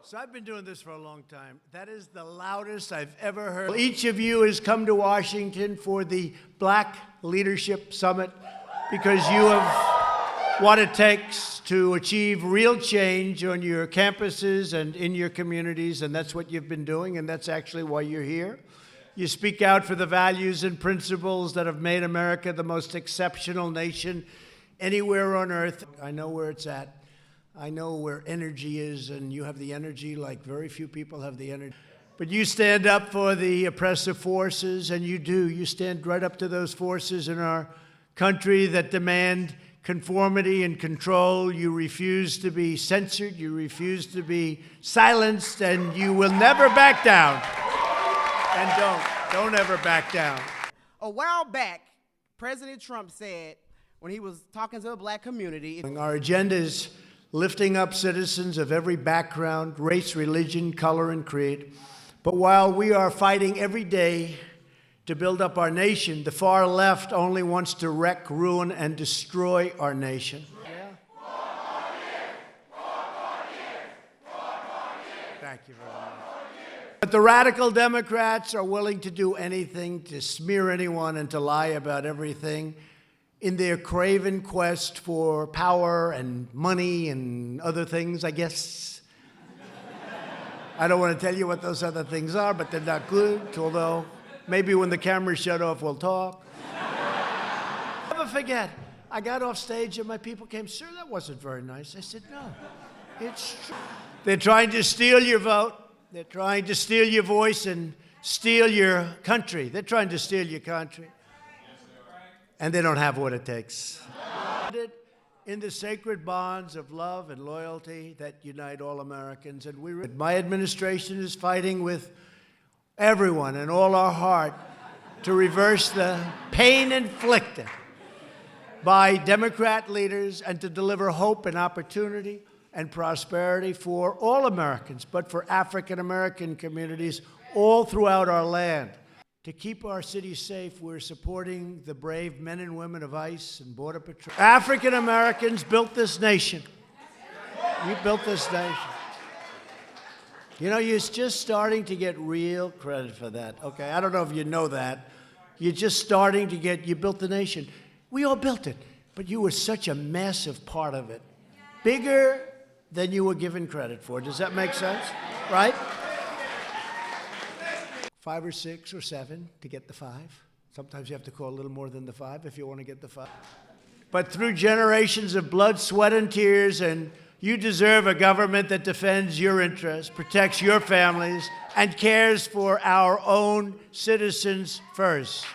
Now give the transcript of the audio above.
So I've been doing this for a long time. That is the loudest I've ever heard. Each of you has come to Washington for the Black Leadership Summit because you have what it takes to achieve real change on your campuses and in your communities, and that's what you've been doing, and that's actually why you're here. You speak out for the values and principles that have made America the most exceptional nation anywhere on earth. I know where it's at. I know where energy is, and you have the energy like very few people have the energy. But you stand up for the oppressive forces, and you do. You stand right up to those forces in our country that demand conformity and control. You refuse to be censored. You refuse to be silenced, and you will never back down. And don't ever back down. A while back, President Trump said, when he was talking to the black community, our agenda is lifting up citizens of every background, race, religion, color, and creed. But while we are fighting every day to build up our nation, the far left only wants to wreck, ruin, and destroy our nation. Thank you very much. But the radical Democrats are willing to do anything to smear anyone and to lie about everything in their craven quest for power and money and other things, I guess. I don't want to tell you what those other things are, but they're not good, although maybe when the cameras shut off, we'll talk. Never forget, I got off stage and my people came, "Sir, that wasn't very nice." I said, "No, it's true." They're trying to steal your vote. They're trying to steal your voice and steal your country. They're trying to steal your country. And they don't have what it takes. In the sacred bonds of love and loyalty that unite all Americans. And my administration is fighting with everyone and all our heart to reverse the pain inflicted by Democrat leaders and to deliver hope and opportunity and prosperity for all Americans, but for African American communities all throughout our land. To keep our cities safe, we're supporting the brave men and women of ICE and Border Patrol. African Americans built this nation. You built this nation. You know, you're just starting to get real credit for that. Okay, I don't know if you know that. You're just starting to get, you built the nation. We all built it, but you were such a massive part of it. Bigger than you were given credit for. Does that make sense? Right? 5 or 6 or 7 to get the 5. Sometimes you have to call a little more than the 5 if you want to get the 5. But through generations of blood, sweat, and tears, and you deserve a government that defends your interests, protects your families, and cares for our own citizens first.